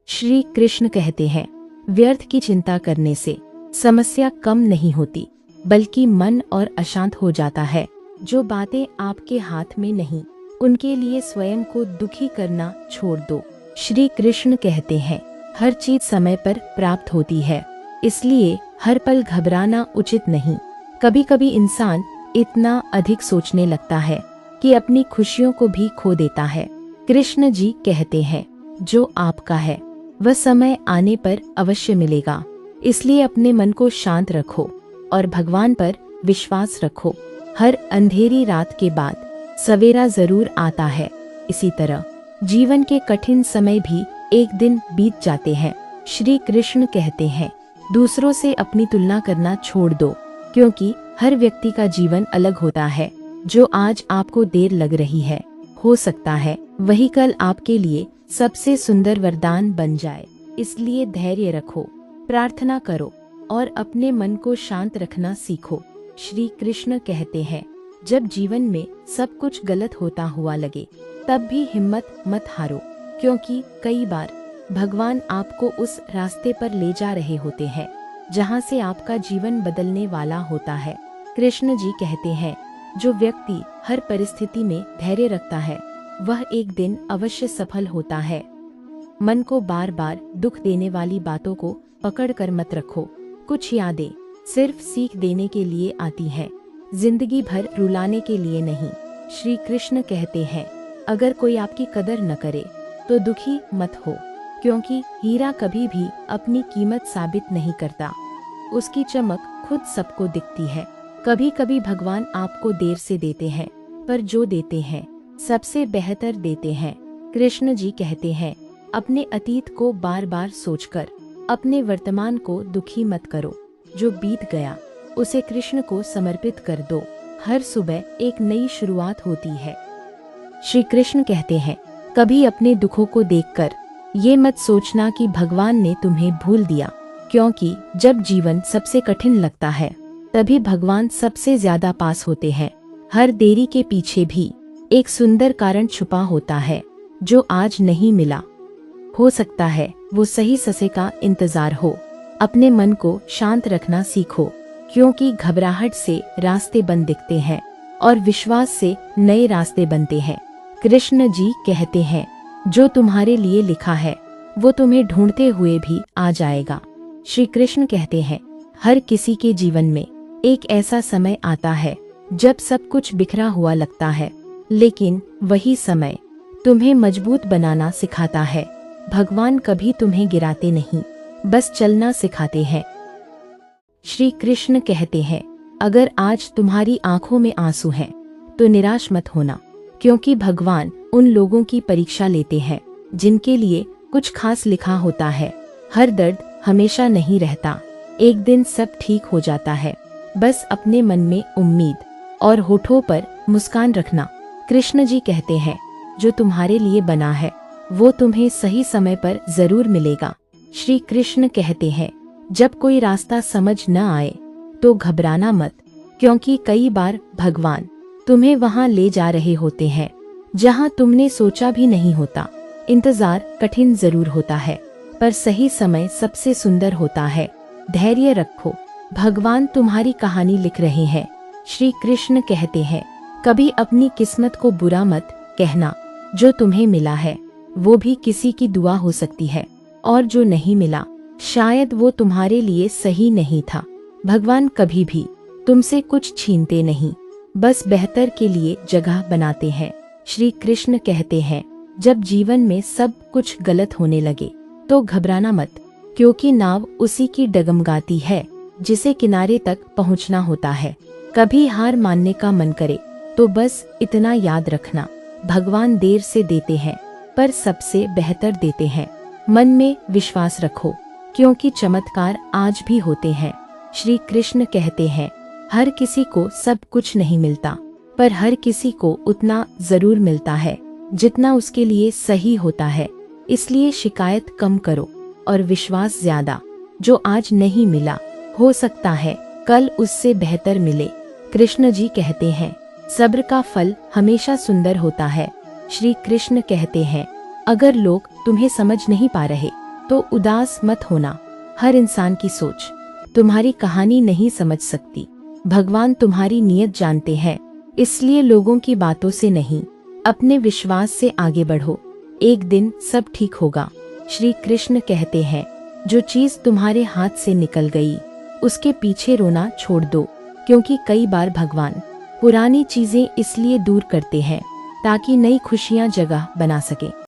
श्री कृष्ण कहते हैं, व्यर्थ की चिंता करने से समस्या कम नहीं होती, बल्कि मन और अशांत हो जाता है। जो बातें आपके हाथ में नहीं, उनके लिए स्वयं को दुखी करना छोड़ दो। श्री कृष्ण कहते हैं, हर चीज समय पर प्राप्त होती है, इसलिए हर पल घबराना उचित नहीं। कभी कभी इंसान इतना अधिक सोचने लगता है कि अपनी खुशियों को भी खो देता है। कृष्ण जी कहते हैं, जो आपका है वह समय आने पर अवश्य मिलेगा, इसलिए अपने मन को शांत रखो और भगवान पर विश्वास रखो। हर अंधेरी रात के बाद सवेरा जरूर आता है। इसी तरह जीवन के कठिन समय भी एक दिन बीत जाते हैं। श्री कृष्ण कहते हैं, दूसरों से अपनी तुलना करना छोड़ दो, क्योंकि हर व्यक्ति का जीवन अलग होता है। जो आज आपको देर लग रही है, हो सकता है वही कल आपके लिए सबसे सुंदर वरदान बन जाए। इसलिए धैर्य रखो, प्रार्थना करो और अपने मन को शांत रखना सीखो। श्री कृष्ण कहते हैं, जब जीवन में सब कुछ गलत होता हुआ लगे, तब भी हिम्मत मत हारो, क्योंकि कई बार भगवान आपको उस रास्ते पर ले जा रहे होते हैं जहां से आपका जीवन बदलने वाला होता है। कृष्ण जी कहते हैं, जो व्यक्ति हर परिस्थिति में धैर्य रखता है, वह एक दिन अवश्य सफल होता है। मन को बार बार दुख देने वाली बातों को पकड़ कर मत रखो। कुछ यादें सिर्फ सीख देने के लिए आती हैं, जिंदगी भर रुलाने के लिए नहीं। श्री कृष्ण कहते हैं, अगर कोई आपकी कदर न करे तो दुखी मत हो, क्योंकि हीरा कभी भी अपनी कीमत साबित नहीं करता, उसकी चमक खुद सबको दिखती है। कभी कभी भगवान आपको देर से देते हैं, पर जो देते हैं सबसे बेहतर देते हैं। कृष्ण जी कहते हैं, अपने अतीत को बार बार सोचकर अपने वर्तमान को दुखी मत करो। जो बीत गया उसे कृष्ण को समर्पित कर दो। हर सुबह एक नई शुरुआत होती है। श्री कृष्ण कहते हैं, कभी अपने दुखों को देखकर ये मत सोचना कि भगवान ने तुम्हें भूल दिया, क्योंकि जब जीवन सबसे कठिन लगता है, तभी भगवान सबसे ज्यादा पास होते हैं। हर देरी के पीछे भी एक सुंदर कारण छुपा होता है, जो आज नहीं मिला। हो सकता है वो सही समय का इंतजार हो। अपने मन को शांत रखना सीखो, क्योंकि घबराहट से रास्ते बंद दिखते हैं और विश्वास से नए रास्ते बनते हैं। कृष्ण जी कहते हैं, जो तुम्हारे लिए लिखा है वो तुम्हें ढूंढते हुए भी आ जाएगा। श्री कृष्ण कहते हैं, हर किसी के जीवन में एक ऐसा समय आता है जब सब कुछ बिखरा हुआ लगता है, लेकिन वही समय तुम्हें मजबूत बनाना सिखाता है। भगवान कभी तुम्हें गिराते नहीं, बस चलना सिखाते हैं। श्री कृष्ण कहते हैं, अगर आज तुम्हारी आंखों में आंसू हैं, तो निराश मत होना, क्योंकि भगवान उन लोगों की परीक्षा लेते हैं जिनके लिए कुछ खास लिखा होता है। हर दर्द हमेशा नहीं रहता, एक दिन सब ठीक हो जाता है। बस अपने मन में उम्मीद और होठों पर मुस्कान रखना। कृष्ण जी कहते हैं, जो तुम्हारे लिए बना है वो तुम्हें सही समय पर जरूर मिलेगा। श्री कृष्ण कहते हैं, जब कोई रास्ता समझ न आए तो घबराना मत, क्योंकि कई बार भगवान तुम्हें वहां ले जा रहे होते हैं जहां तुमने सोचा भी नहीं होता। इंतजार कठिन जरूर होता है, पर सही समय सबसे सुंदर होता है। धैर्य रखो, भगवान तुम्हारी कहानी लिख रहे हैं। श्री कृष्ण कहते हैं, कभी अपनी किस्मत को बुरा मत कहना। जो तुम्हें मिला है वो भी किसी की दुआ हो सकती है, और जो नहीं मिला शायद वो तुम्हारे लिए सही नहीं था। भगवान कभी भी तुमसे कुछ छीनते नहीं, बस बेहतर के लिए जगह बनाते हैं। श्री कृष्ण कहते हैं, जब जीवन में सब कुछ गलत होने लगे तो घबराना मत, क्योंकि नाव उसी की डगमगाती है जिसे किनारे तक पहुंचना होता है। कभी हार मानने का मन करे तो बस इतना याद रखना, भगवान देर से देते हैं पर सबसे बेहतर देते हैं। मन में विश्वास रखो, क्योंकि चमत्कार आज भी होते हैं। श्री कृष्ण कहते हैं, हर किसी को सब कुछ नहीं मिलता, पर हर किसी को उतना जरूर मिलता है जितना उसके लिए सही होता है। इसलिए शिकायत कम करो और विश्वास ज्यादा। जो आज नहीं मिला, हो सकता है कल उससे बेहतर मिले। कृष्ण जी कहते हैं, सब्र का फल हमेशा सुंदर होता है। श्री कृष्ण कहते हैं, अगर लोग तुम्हें समझ नहीं पा रहे तो उदास मत होना। हर इंसान की सोच तुम्हारी कहानी नहीं समझ सकती। भगवान तुम्हारी नीयत जानते हैं, इसलिए लोगों की बातों से नहीं, अपने विश्वास से आगे बढ़ो। एक दिन सब ठीक होगा। श्री कृष्ण कहते हैं, जो चीज तुम्हारे हाथ से निकल गई उसके पीछे रोना छोड़ दो, क्योंकि कई बार भगवान पुरानी चीजें इसलिए दूर करते हैं ताकि नई खुशियां जगह बना सके।